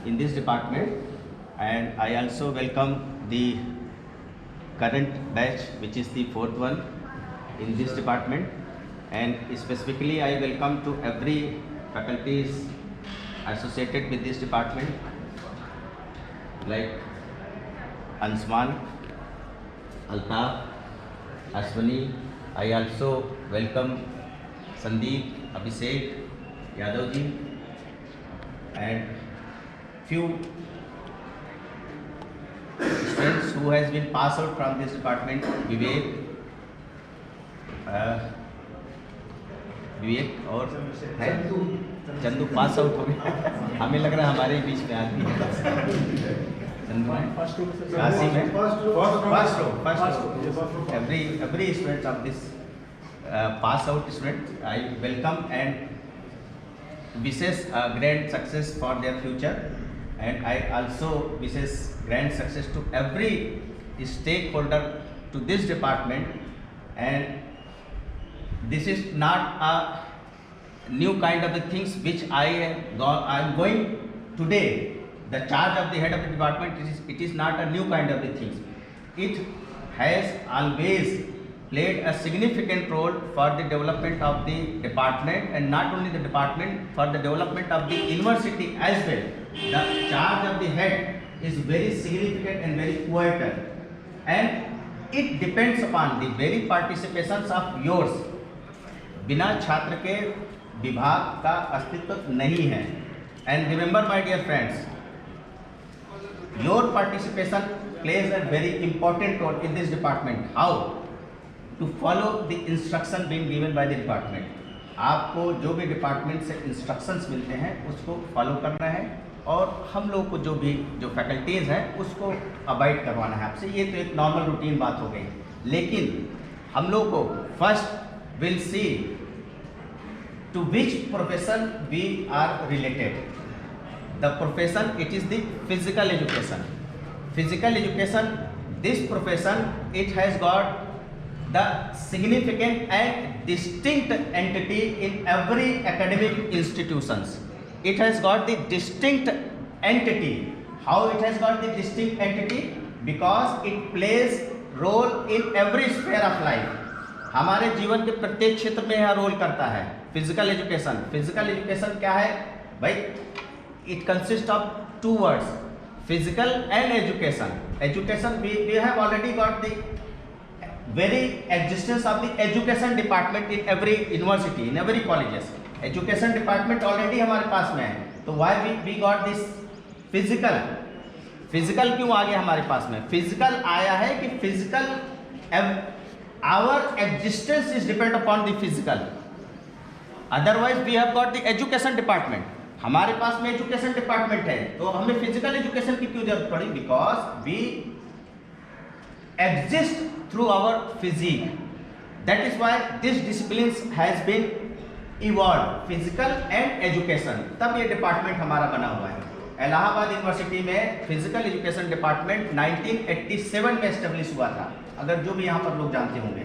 in this department, and I also welcome the current batch, which is the fourth one in this department, and specifically I welcome to every faculties associated with this department, like Ansman, Altaf, Ashwani. I also welcome Sandeep, Abhishek, Yadav ji, and few students who has been passed out from this department. Vivek और है Chandu pass out हो गया। हमें लग रहा है हमारे बीच में आदमी है। चंदू है, कासिम है, first row. Every student of this pass out student, I welcome and wishes grand success for their future, and I also wishes grand success to every stakeholder to this department. And this is not a new kind of the things which I am going today. The charge of the head of the department, it is not a new kind of the things. It has always played a significant role for the development of the department, and not only the department, for the development of the university as well. The charge of the head is very significant and very vital, and it depends upon the very participations of yours. बिना छात्र के विभाग का अस्तित्व नहीं है। And remember, my dear friends, your participation plays a very important role in this department. How to follow the instruction being given by the department. आपको जो भी डिपार्टमेंट से इंस्ट्रक्शंस मिलते हैं उसको फॉलो करना है, और हम लोग को जो फैकल्टीज़ हैं उसको अवॉइड करवाना है आपसे। ये तो एक नॉर्मल रूटीन बात हो गई, लेकिन हम लोग को first will see to which profession we are related. The profession, it is the physical education. Physical education, this profession, it has got the significant and distinct entity in every academic institutions. It has got the distinct entity. How it has got the distinct entity? Because it plays role in every sphere of life. हमारे जीवन के प्रत्येक क्षेत्र में यह role करता है physical education. Physical education क्या है भाई? It consist of two words, physical and education. Education we have already got the very existence of the education department in every university, in every colleges. Education department already हमारे पास में है, तो why we got this physical? Physical क्यों आ गया हमारे पास में? फिजिकल आया है कि physical our existence is depend upon the physical. Otherwise we have got the education department. हमारे पास में एजुकेशन डिपार्टमेंट है, तो हमें फिजिकल एजुकेशन की क्यों जरूरत पड़ी? Because we exist through our physic. That is why this disciplines has been evolve, physical and education. तब ये डिपार्टमेंट हमारा बना हुआ है। इलाहाबाद यूनिवर्सिटी में फिजिकल एजुकेशन डिपार्टमेंट 1987 में एस्टेब्लिश हुआ था, अगर जो भी यहाँ पर लोग जानते होंगे।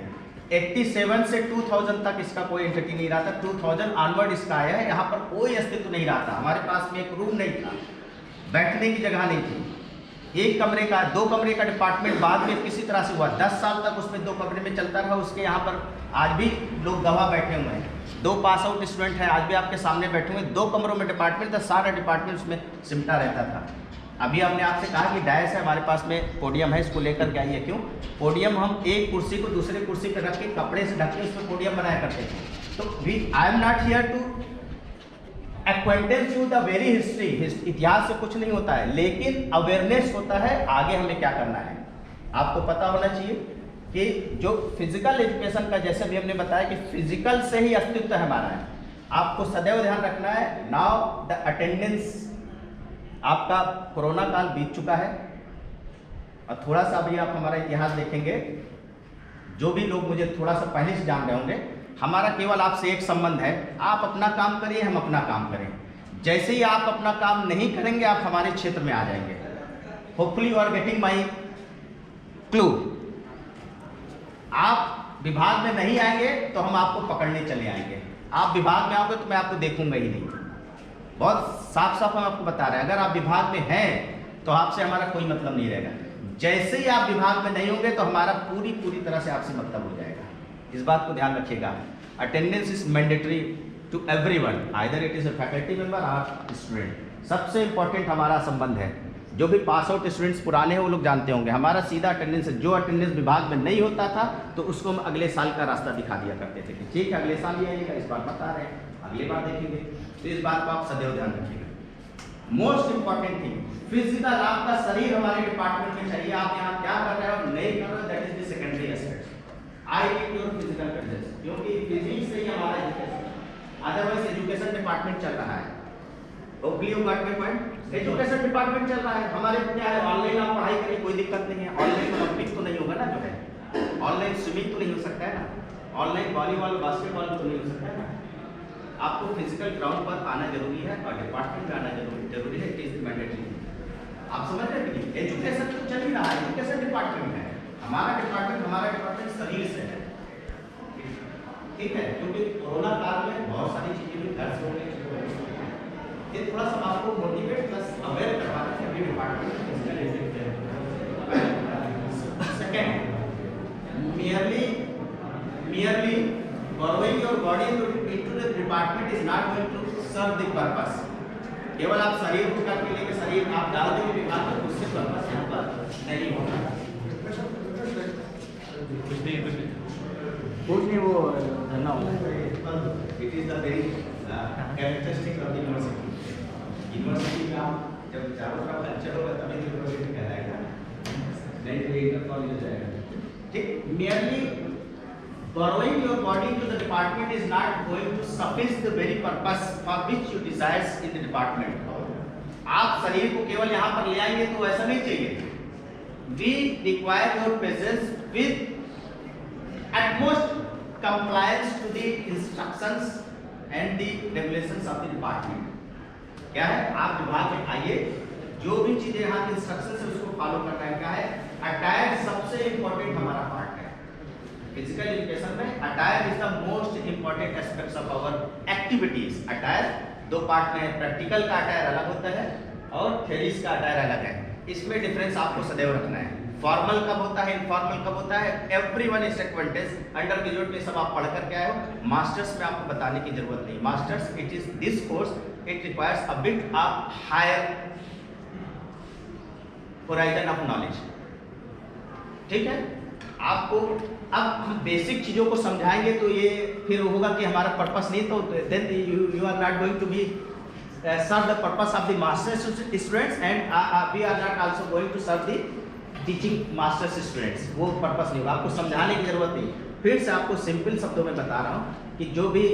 87 से 2000 तक इसका कोई एंटिटी नहीं रहा था। 2000 ऑनवर्ड इसका आया है। यहाँ पर कोई अस्तित्व नहीं रहा था। हमारे पास में एक रूम नहीं था, बैठने की जगह नहीं थी। एक कमरे का, दो कमरे का डिपार्टमेंट बाद में किसी तरह से हुआ। 10 साल तक उसमें दो कमरे में चलता रहा। उसके यहाँ पर आज भी लोग गवाह बैठे हुए हैं। 2 पास आउट स्टूडेंट हैं, आज भी आपके सामने बैठे हुए। 2 कमरों में डिपार्टमेंट था, सारा डिपार्टमेंट उसमें सिमटा रहता था। अभी हमने आपसे कहा कि डायस है, हमारे पास में पोडियम है, इसको लेकर के आइए। क्यों? पोडियम हम एक कुर्सी को दूसरे कुर्सी पर रख के कपड़े से ढक के उसमें पोडियम बनाया करते थे। तो I am not here to acquaintance you the very history. इतिहास से कुछ नहीं होता है, लेकिन अवेयरनेस होता है आगे हमें क्या करना है। आपको पता होना चाहिए कि जो फिजिकल एजुकेशन का, जैसे भी हमने बताया कि फिजिकल से ही अस्तित्व हमारा है। आपको सदैव ध्यान रखना है। नाउ द अटेंडेंस, आपका कोरोना काल बीत चुका है, और थोड़ा सा अभी आप हमारा इतिहास देखेंगे, जो भी लोग मुझे थोड़ा सा पहले से जान रहे होंगे, हमारा केवल आपसे एक संबंध है, आप अपना काम करिए, हम अपना काम करें। जैसे ही आप अपना काम नहीं करेंगे, आप हमारे क्षेत्र में आ जाएंगे। Hopefully you are getting my clue. आप विभाग में नहीं आएंगे तो हम आपको पकड़ने चले आएंगे। आप विभाग में आओगे तो मैं आपको देखूंगा ही नहीं। बहुत साफ साफ हम आपको बता रहे हैं, अगर आप विभाग में हैं तो आपसे हमारा कोई मतलब नहीं रहेगा। जैसे ही आप विभाग में नहीं होंगे तो हमारा पूरी तरह से आपसे मतलब हो जाएगा। इस बात को ध्यान रखिएगा। Attendance is mandatory to everyone, either it is a faculty member और स्टूडेंट। सबसे इंपॉर्टेंट हमारा संबंध है, जो भी पास आउट स्टूडेंट्स पुराने हैं वो लोग जानते होंगे, हमारा सीधा अटेंडेंस है। जो अटेंडेंस विभाग में नहीं होता था तो उसको हम अगले साल का रास्ता दिखा दिया करते थे कि ठीक है अगले साल ये आइएगा, इस बार बता रहे हैं, अगली बार देखेंगे। तो इस बात को आप सदैव ध्यान रखिएगा। मोस्ट इंपॉर्टेंट थिंग, फिजिकल आपका शरीर हमारे डिपार्टमेंट में चाहिए। आप यहाँ क्या कर रहे हो नहीं कर रहे हो, that is the secondary aspect. I need your physical presence, क्योंकि फिजिक्स से ही हमारा एजुकेशन, अदरवाइज एजुकेशन डिपार्टमेंट चल रहा है। Hopefully you got my point. Education department चल रहा है, हमारे क्या है, ऑनलाइन आप पढ़ाई करें कोई दिक्कत नहीं है। ऑनलाइन ओलंपिक तो नहीं होगा ना, जो है ऑनलाइन स्विमिंग तो नहीं हो सकता है ना, ऑनलाइन वॉलीबॉल बास्केटबॉल तो नहीं हो सकता है ना। आपको फिजिकल ग्राउंड पर आना जरूरी है और डिपार्टमेंट में आना जरूरी है। It is mandatory. आप समझ रहे हैं कि एजुकेशन तो चल ही रहा है, एजुकेशन डिपार्टमेंट है हमारा डिपार्टमेंट शरीर से है, ठीक है। क्योंकि कोरोना काल में बहुत सारी चीजें भी घर से हो गई, ये थोड़ा सा आपको मोटिवेट प्लस अवेयर करवाना है अभी डिपार्टमेंट में। Second, merely borrowing your body into the department is not going to serve the purpose। केवल आप शरीर को करके लेके शरीर आप डाल देंगे विभाग में, उससे पर्पस यहाँ पर नहीं होगा। कुछ नहीं, वो धरना होगा। It is the very characteristic of the university का। जब चारों तरफ कल्चर होगा तभी यूनिवर्सिटी कहलाएगा, नहीं तो एक कॉलेज हो जाएगा, ठीक। merely borrowing your body to the department is not going to suffice the very purpose for which you desires in the department। आप शरीर को केवल यहाँ पर ले आएंगे तो ऐसा नहीं चाहिए। We require your presence with utmost compliance to the instructions and the regulations of the department। क्या है, आप विभाग में आइए, जो भी चीजें यहाँ के इंस्ट्रक्शन है उसको फॉलो करना है। क्या है, अटायर सबसे इंपॉर्टेंट हमारा पार्ट है फिजिकल एजुकेशन में। Attire is the most important aspects of our activities. Attire दो पार्ट में है, प्रैक्टिकल का अटायर अलग होता है और थ्योरीज का अटायर अलग है। इसमें डिफरेंस आपको सदैव रखना है। फॉर्मल कब होता है, इनफॉर्मल कब होता है, everyone is acquainted. Under graduate में सब आप पढ़ कर के आए हो, मास्टर्स में आपको बताने की जरूरत नहीं। Masters it is this course, it requires a bit of higher horizon of knowledge, ठीक है। आपको अब हम बेसिक चीजों को समझाएंगे तो ये फिर होगा कि हमारा पर्पस नहीं, तो then you are not going to be serve the purpose of the masters students and we are not also going to serve the teaching masters students. वो पर्पस नहीं होगा, आपको समझाने की जरूरत नहीं। फिर से आपको सिंपल शब्दों में बता रहा हूँ कि जो भी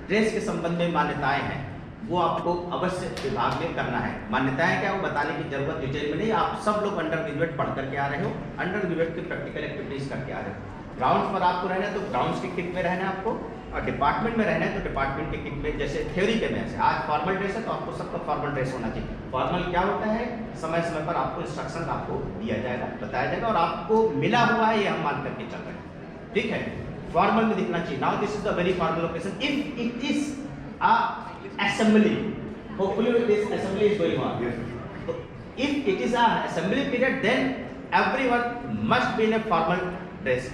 ड्रेस के संबंध में मान्यताएं हैं वो आपको अवश्य विभाग में करना है। मान्यताएं क्या, वो बताने की जरूरत डिटेल में नहीं। आप सब लोग अंडर ग्रेजुएट पढ़ करके आ रहे हो, अंडर ग्रेजुएट की प्रैक्टिकल एक्टिविटीज करके आ रहे हो। ग्राउंड्स पर आपको रहना है तो ग्राउंड्स की किट में रहना है आपको, और डिपार्टमेंट में रहना है तो डिपार्टमेंट के किट में। जैसे थ्योरी के में से आज फॉर्मल ड्रेस है तो आपको सबका फॉर्मल ड्रेस होना चाहिए। फॉर्मल क्या होता है, समय समय पर आपको इंस्ट्रक्शन आपको दिया जाएगा, बताया जाएगा और आपको मिला हुआ है ये हम मान करके चल रहे हैं, ठीक है। फॉर्मल में दिखना चाहिए। Now this is the very formal occasion. If it is a assembly, hopefully this assembly is going on, if it is a assembly period then everyone must be in a formal dress।